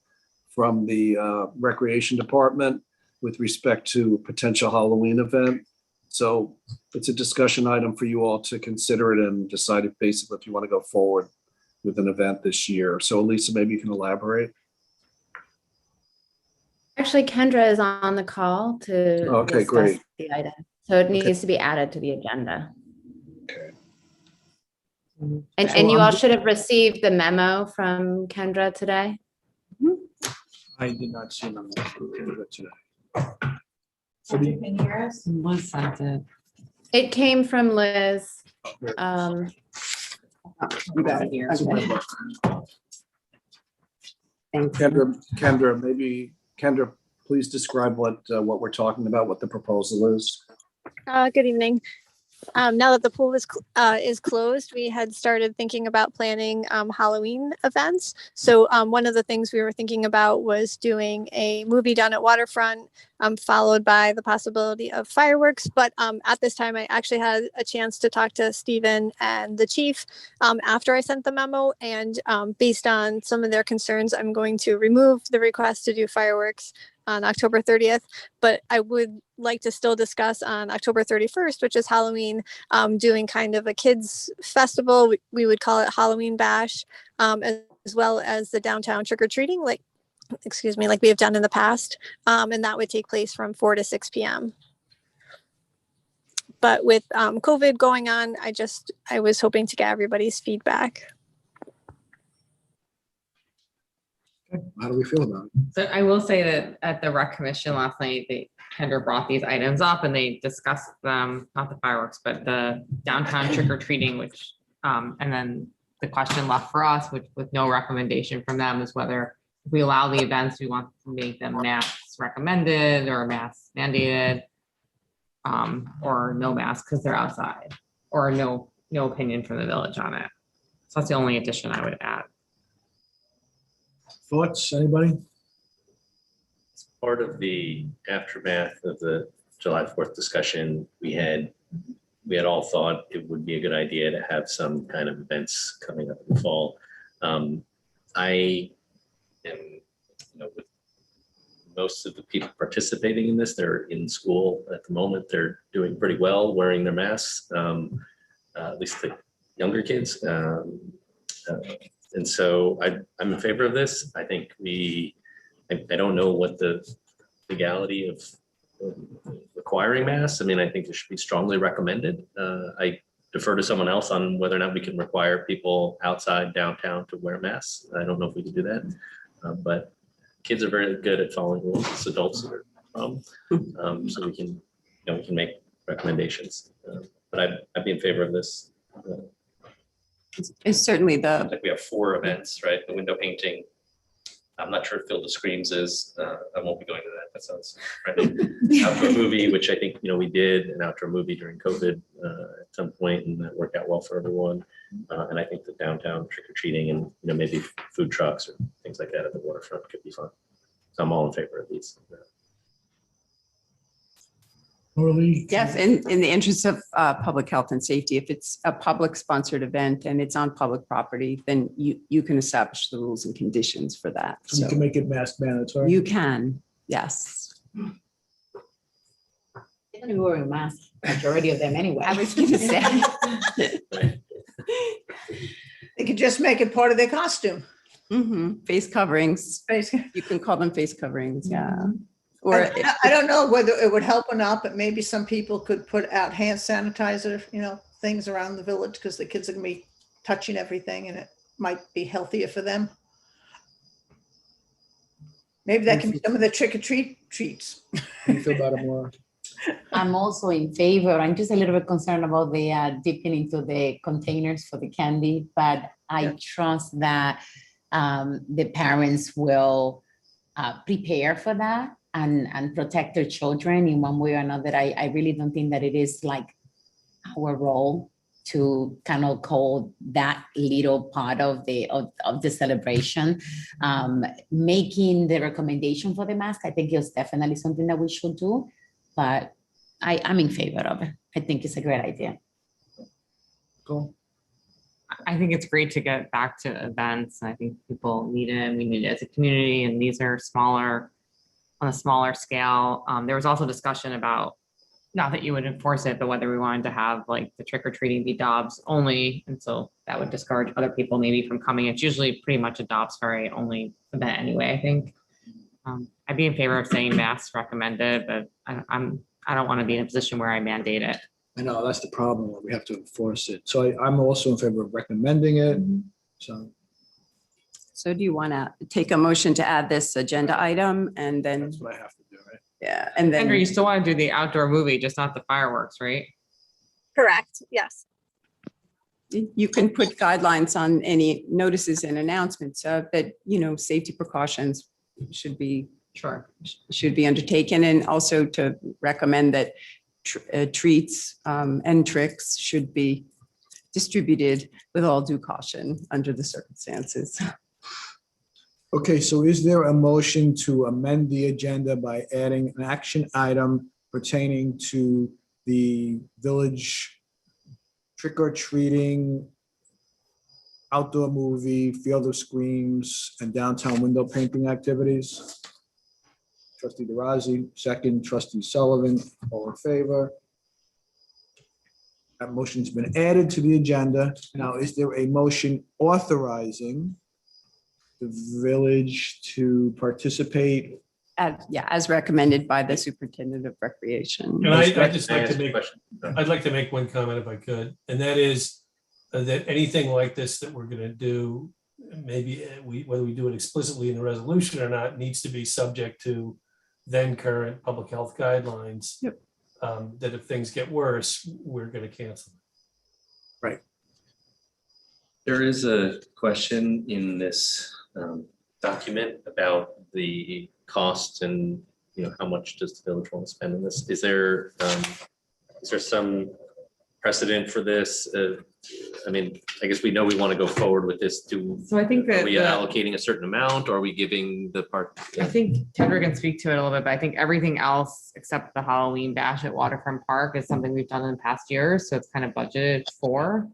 from the Recreation Department with respect to a potential Halloween event. So it's a discussion item for you all to consider it and decide if basically if you want to go forward with an event this year. So Elisa, maybe you can elaborate. Actually, Kendra is on the call to Okay, discuss great. the item. So it needs to be added to the agenda. Okay. And you all should have received the memo from Kendra today. I did not see them today. Can you hear us? Liz sent it. It came from Liz. You got it here. Okay. Thank you. Kendra, please describe what we're talking about, what the proposal is. Good evening. Now that the pool is closed, we had started thinking about planning Halloween events. So one of the things we were thinking about was doing a movie down at Waterfront, followed by the possibility of fireworks. But at this time, I actually had a chance to talk to Stephen and the chief after I sent the memo. And based on some of their concerns, I'm going to remove the request to do fireworks on October 30th, but I would like to still discuss on October 31st, which is Halloween, doing kind of a kids festival. We would call it Halloween Bash, as well as the downtown trick-or-treating, like we have done in the past. And that would take place from 4 to 6 p.m. But with COVID going on, I was hoping to get everybody's feedback. How do we feel about it? So I will say that at the rec commission last night, Kendra brought these items up and they discussed them, not the fireworks, but the downtown trick or treating, which, and then the question left for us, which with no recommendation from them, is whether we allow the events, we want to make them masks recommended or masks mandated, or no masks because they're outside, or no opinion from the village on it. So that's the only addition I would add. Thoughts, anybody? Part of the aftermath of the July 4th discussion, we had all thought it would be a good idea to have some kind of events coming up in the fall. I am, with most of the people participating in this, they're in school at the moment. They're doing pretty well, wearing their masks. At least younger kids. And so I'm in favor of this. I think I don't know what the legality of requiring masks. I mean, I think it should be strongly recommended. I defer to someone else on whether or not we can require people outside downtown to wear masks. I don't know if we can do that, but kids are very good at following rules. It's adults that are so we can make recommendations. But I'd be in favor of this. It's certainly the, Like we have 4 events, right? The window painting. I'm not sure if Field of Screams is. I won't be going to that. That sounds right. Outdoor movie, which I think we did an outdoor movie during COVID at some point, and that worked out well for everyone. And I think the downtown trick or treating and maybe food trucks or things like that at the waterfront could be fun. So I'm all in favor of these. yes, in the interest of public health and safety, if it's a public sponsored event and it's on public property, then you can establish the rules and conditions for that. You can make it mask mandatory. You can, yes. They're gonna be wearing masks, majority of them anyway. I was gonna say. They could just make it part of their costume. Face coverings. Face. You can call them face coverings, yeah. Or I don't know whether it would help or not, but maybe some people could put out hand sanitizer, things around the village because the kids are gonna be touching everything and it might be healthier for them. Maybe that can be some of the trick or treats. How do you feel about it, Maura? I'm also in favor. I'm just a little bit concerned about the dipping into the containers for the candy, but I trust that the parents will prepare for that and protect their children in one way or another. I really don't think that it is like our role to kind of call that little part of the celebration. Making the recommendation for the mask, I think is definitely something that we should do, but I'm in favor of it. I think it's a great idea. Cool. I think it's great to get back to events. I think people need it. We need it as a community, and these are on a smaller scale. There was also discussion about, not that you would enforce it, but whether we wanted to have like the trick or treating be Dobbs only. And so that would discourage other people maybe from coming. It's usually pretty much a Dobbs Ferry only event anyway, I think. I'd be in favor of saying masks recommended, but I don't want to be in a position where I mandate it. I know, that's the problem, where we have to enforce it. So I'm also in favor of recommending it. So do you want to take a motion to add this agenda item and then? That's what I have to do, right? Yeah, and then. Andrew, you still want to do the outdoor movie, just not the fireworks, right? Correct, yes. You can put guidelines on any notices and announcements that, safety precautions should be undertaken, and also to recommend that treats and tricks should be distributed with all due caution under the circumstances. Okay, so is there a motion to amend the agenda by adding an action item pertaining to the village trick or treating, outdoor movie, Field of Screams, and downtown window painting activities? Trustee DeRozzi, second. Trustee Sullivan, all in favor? That motion's been added to the agenda. Now, is there a motion authorizing the village to participate? As recommended by the superintendent of recreation. And I'd like to make one comment if I could, and that is that anything like this that we're going to do, maybe whether we do it explicitly in the resolution or not, needs to be subject to then current public health guidelines. Yep. That if things get worse, we're going to cancel. Right. There is a question in this document about the costs and how much does the village want to spend on this? Is there some precedent for this? I mean, I guess we know we want to go forward with this. So I think that are we allocating a certain amount, or are we giving the part? I think Kendra can speak to it a little bit, but I think everything else except the Halloween bash at Waterfront Park is something we've done in past years. So it's kind of budgeted for.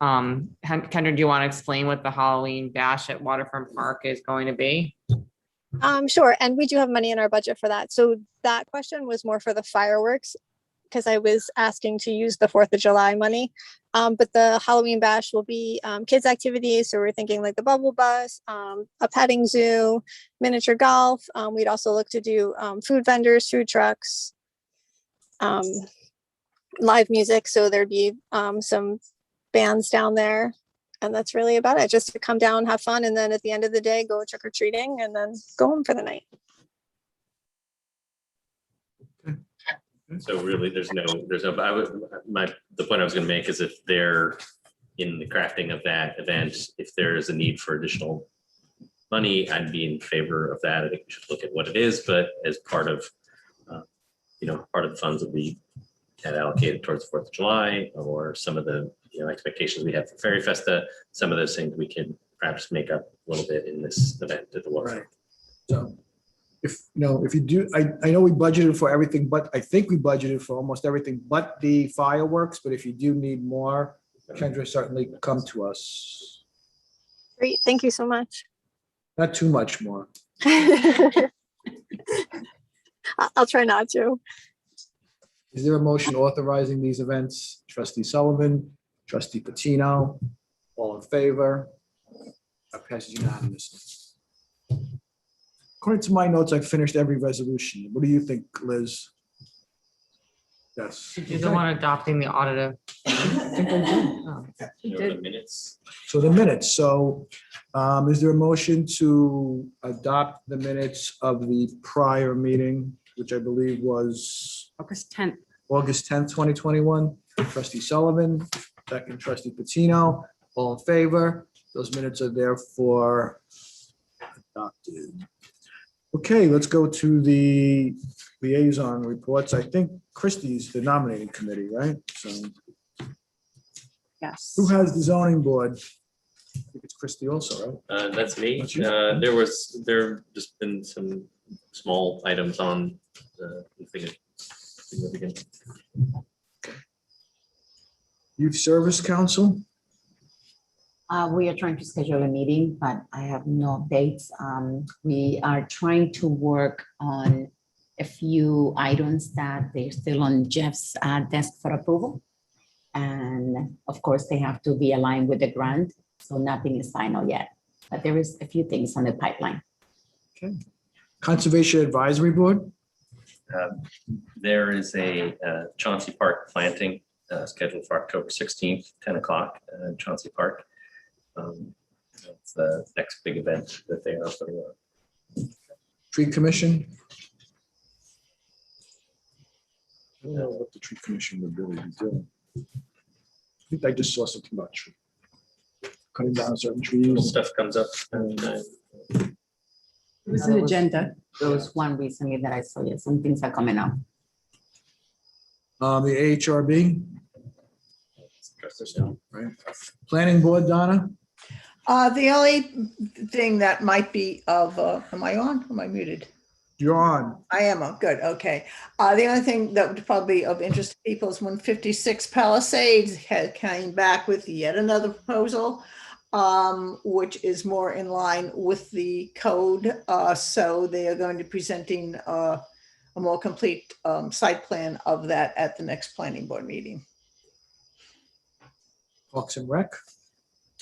Kendra, do you want to explain what the Halloween bash at Waterfront Park is going to be? Sure, and we do have money in our budget for that. So that question was more for the fireworks because I was asking to use the 4th of July money. But the Halloween bash will be kids activities. So we're thinking like the bubble bus, a petting zoo, miniature golf. We'd also look to do food vendors, food trucks, live music. So there'd be some bands down there. And that's really about it. Just to come down, have fun. And then at the end of the day, go trick or treating and then go home for the night. So really, the point I was going to make is if they're in the crafting of that event, if there is a need for additional money, I'd be in favor of that. I think we should look at what it is, but as part of, part of the funds that we had allocated towards the 4th of July, or some of the, expectations we have for Fairy Festa, some of those things we can perhaps make up a little bit in this event at the waterfront. So if you do, I know we budgeted for everything, but I think we budgeted for almost everything but the fireworks. But if you do need more, Kendra, certainly come to us. Great. Thank you so much. Not too much more. I'll try not to. Is there a motion authorizing these events? Trustee Sullivan, Trustee Patino, all in favor? That passes unanimously. According to my notes, I've finished every resolution. What do you think, Liz? Yes. You're the one adopting the audit. I think I do. Oh, The minutes. So the minutes. So is there a motion to adopt the minutes of the prior meeting, which I believe was August 10th. August 10th, 2021? Trustee Sullivan, second Trustee Patino, all in favor? Those minutes are therefore adopted. Okay, let's go to the liaison reports. I think Christie's the nominating committee, right? So Yes. who has the zoning board? I think it's Christie also, right? That's me. That's you. There have just been some small items on nothing significant. Youth Service Council? We are trying to schedule a meeting, but I have no dates. We are trying to work on a few items that they're still on Jeff's desk for approval. And of course, they have to be aligned with the grant. So nothing is final yet, but there is a few things on the pipeline. Okay. Conservation Advisory Board? There is a Chauncey Park planting scheduled for October 16th, 10 o'clock in Chauncey Park. It's the next big event that they are putting on. Tree Commission? I don't know what the Tree Commission would really be doing. I think I just saw something about tree. Cutting down certain trees. Stuff comes up. And, It was an agenda. There was one recently that I saw, yeah, some things are coming up. The AHRB? Right. Planning Board, Donna? The only thing that might be of, am I on? Am I muted? You're on. I am. Oh, good. Okay. The only thing that would probably be of interest to people is when 56 Palisades came back with yet another proposal, which is more in line with the code. So they are going to be presenting a more complete site plan of that at the next planning board meeting. Parks and Rec?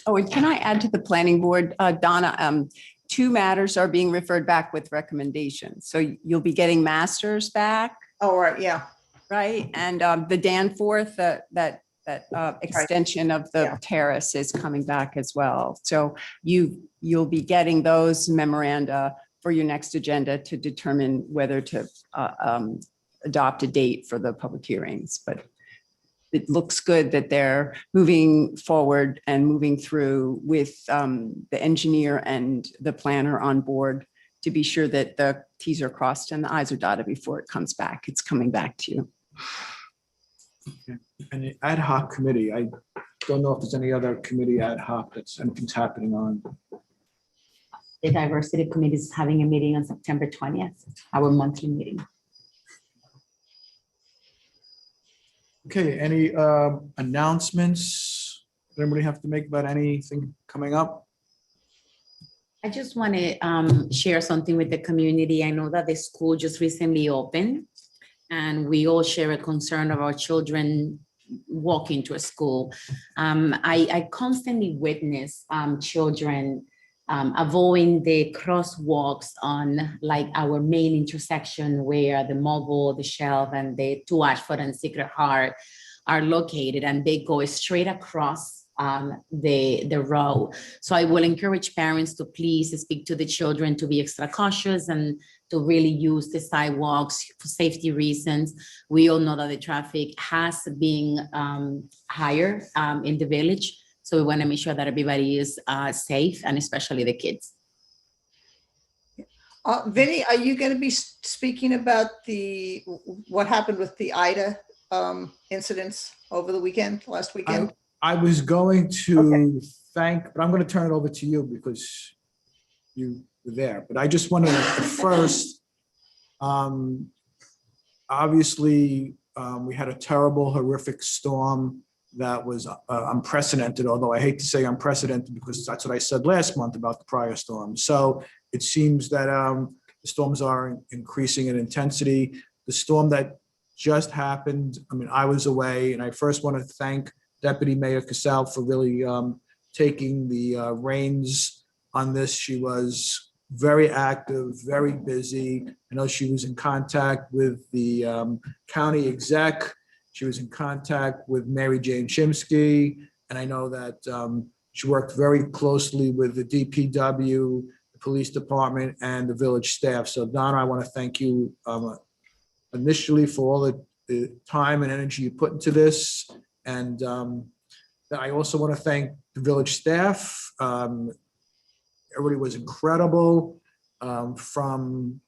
Oh, and can I add to the planning board, Donna? 2 matters are being referred back with recommendations. So you'll be getting masters back, Oh, right. Yeah. right? And the Danforth, that extension of the Yeah. terrace is coming back as well. So you'll be getting those memoranda for your next agenda to determine whether to adopt a date for the public hearings. But it looks good that they're moving forward and moving through with the engineer and the planner on board to be sure that the Ts are crossed and the Is are dotted before it comes back. It's coming back to you. Okay. And the ad hoc committee, I don't know if there's any other committee ad hoc that's anything's happening on. The diversity committee is having a meeting on September 20th, our monthly meeting. Okay, any announcements? Does anybody have to make about anything coming up? I just want to share something with the community. I know that the school just recently opened, and we all share a concern of our children walking to a school. I constantly witness children avoiding the crosswalks on like our main intersection where the Mobile, the Shelf, and the two Ashford and Secret Heart are located, and they go straight across the road. So I will encourage parents to please speak to the children to be extra cautious and to really use the sidewalks for safety reasons. We all know that the traffic has been higher in the village. So we want to make sure that everybody is safe, and especially the kids. Vinny, are you going to be speaking about what happened with the Ida incidents over the weekend, last weekend? I was going to thank, but I'm going to turn it over to you because you were there. But I just wanted to first, obviously, we had a terrible, horrific storm that was unprecedented, although I hate to say unprecedented because that's what I said last month about the prior storm. So it seems that the storms are increasing in intensity. The storm that just happened, I mean, I was away, and I first want to thank Deputy Mayor Cassell for really taking the reins on this. She was very active, very busy. I know she was in contact with the county exec. She was in contact with Mary Jane Chimsky, and I know that she worked very closely with the DPW, the police department, and the village staff. So Donna, I want to thank you initially for all the time and energy you put into this. And I also want to thank the village staff. Everybody was incredible, from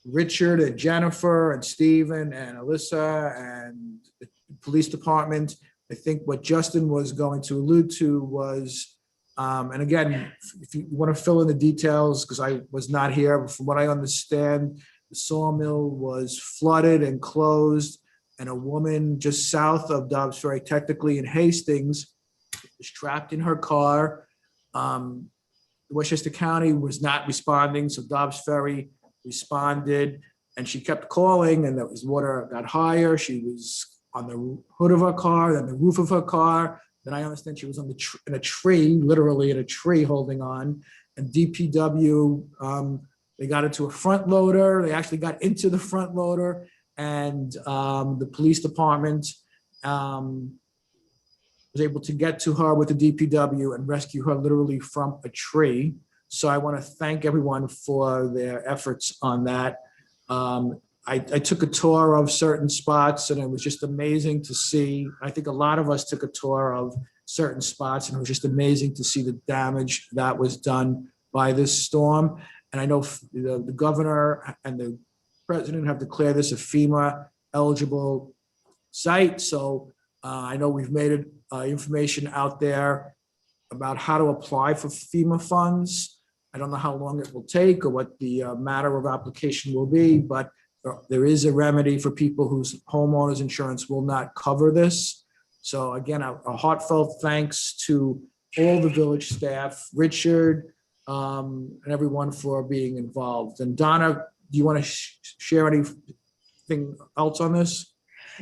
Richard and Jennifer and Stephen and Alyssa and the police department. I think what Justin was going to allude to was, and again, if you want to fill in the details, because I was not here, but from what I understand, the sawmill was flooded and closed, and a woman just south of Dobbs Ferry, technically in Hastings, was trapped in her car. Westchester County was not responding, so Dobbs Ferry responded, and she kept calling, and the water got higher. She was on the hood of her car, then the roof of her car. Then I understand she was on in a tree, literally in a tree, holding on. And DPW, they got into a front loader. They actually got into the front loader, and the police department was able to get to her with the DPW and rescue her literally from a tree. So I want to thank everyone for their efforts on that. I took a tour of certain spots, and it was just amazing to see. I think a lot of us took a tour of certain spots, and it was just amazing to see the damage that was done by this storm. And I know the governor and the president have declared this a FEMA eligible site. So I know we've made it information out there about how to apply for FEMA funds. I don't know how long it will take or what the matter of application will be, but there is a remedy for people whose homeowners insurance will not cover this. So again, a heartfelt thanks to all the village staff, Richard, and everyone for being involved. And Donna, do you want to share anything else on this?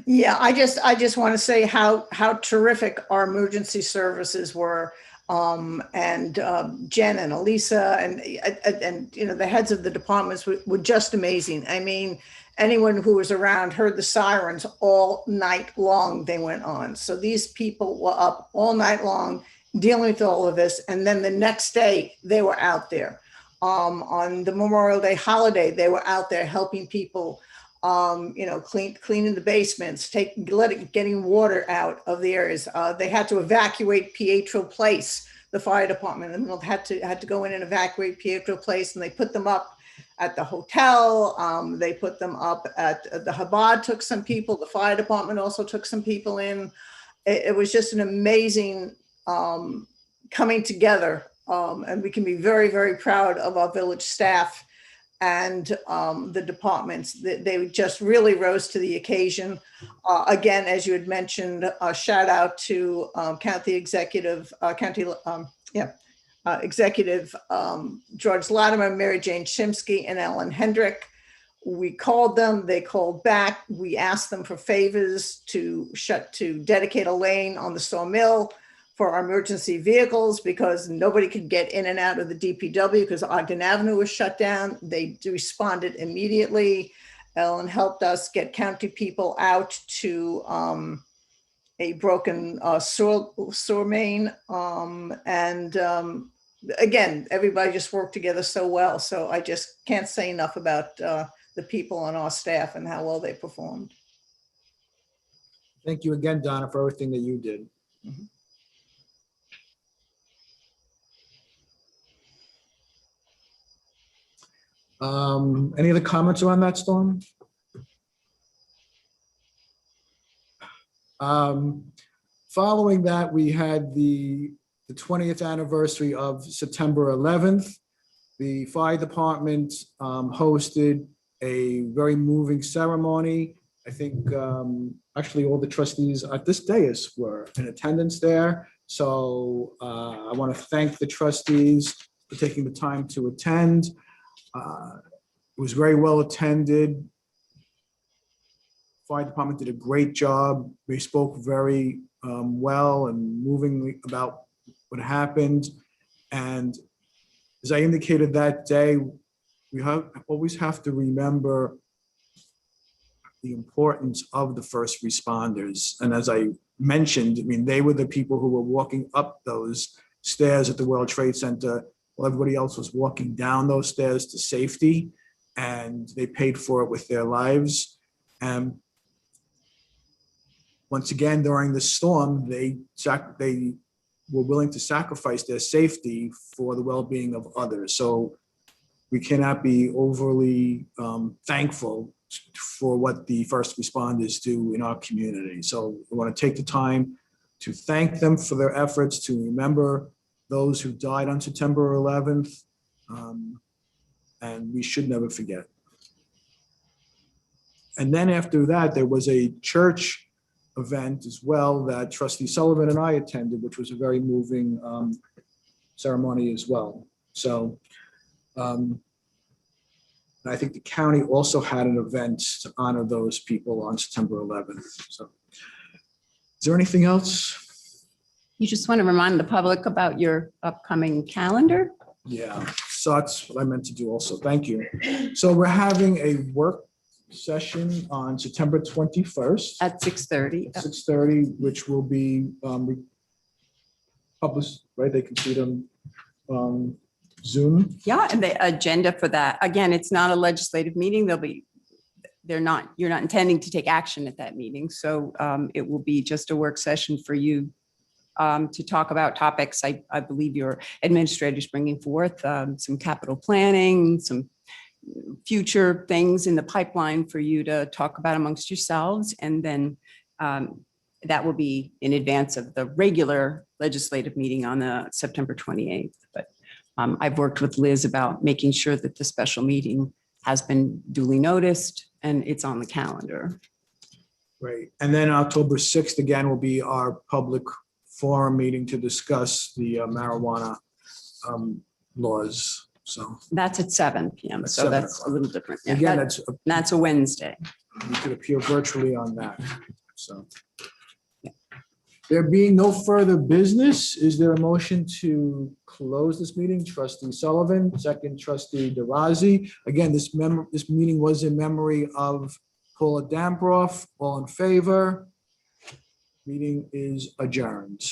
Yeah, I just want to say how terrific our emergency services were. And Jen and Elisa and you know, the heads of the departments were just amazing. I mean, anyone who was around heard the sirens all night long. They went on. So these people were up all night long dealing with all of this. And then the next day they were out there. On the Memorial Day holiday, they were out there helping people, you know, cleaning the basements, getting water out of the areas. They had to evacuate Pietro Place. The fire department and had to go in and evacuate Pietro Place, and they put them up at the hotel. They put them up at the Chabad. Took some people. The fire department also took some people in. It was just an amazing coming together, and we can be very, very proud of our village staff and the departments. They just really rose to the occasion. Again, as you had mentioned, a shout out to Executive George Latimer, Mary Jane Chimsky, and Ellen Hendrick. We called them, they called back. We asked them for favors to dedicate a lane on the Sawmill for our emergency vehicles because nobody could get in and out of the DPW because Ogden Avenue was shut down. They responded immediately. Ellen helped us get county people out to a broken sewer main. Again, everybody just worked together so well. So I just can't say enough about the people on our staff and how well they performed. Thank you again, Donna, for everything that you did. Mhm. Any other comments around that, Storm? Following that, we had the 20th anniversary of September 11th. The fire department hosted a very moving ceremony. I think actually all the trustees at this dais were in attendance there. So I want to thank the trustees for taking the time to attend. It was very well attended. Fire department did a great job. They spoke very well and movingly about what happened. And as I indicated that day, we always have to remember the importance of the first responders. And as I mentioned, I mean, they were the people who were walking up those stairs at the World Trade Center while everybody else was walking down those stairs to safety, and they paid for it with their lives. And once again, during the storm, they were willing to sacrifice their safety for the well-being of others. So we cannot be overly thankful for what the first responders do in our community. So I want to take the time to thank them for their efforts, to remember those who died on September 11th, and we should never forget. And then after that, there was a church event as well that Trustee Sullivan and I attended, which was a very moving ceremony as well. So I think the county also had an event to honor those people on September 11th. So is there anything else? You just want to remind the public about your upcoming calendar? Yeah, so that's what I meant to do also. Thank you. So we're having a work session on September 21st. At 6:30. 6:30, which will be published, right? They can see it on Zoom. Yeah, and the agenda for that, again, it's not a legislative meeting. You're not intending to take action at that meeting. So it will be just a work session for you to talk about topics. I believe your administrator is bringing forth some capital planning, some future things in the pipeline for you to talk about amongst yourselves. And then that will be in advance of the regular legislative meeting on the September 28th. But I've worked with Liz about making sure that the special meeting has been duly noticed and it's on the calendar. Right. And then October 6th, again, will be our public forum meeting to discuss the marijuana laws. So that's at 7 p.m. So that's a little different. Yeah, again, that's a Wednesday. You could appear virtually on that. So there being no further business, is there a motion to close this meeting? Trustee Sullivan, second Trustee DeRozzi. Again, this meeting was in memory of Paula Damproff. All in favor? Meeting is adjourned.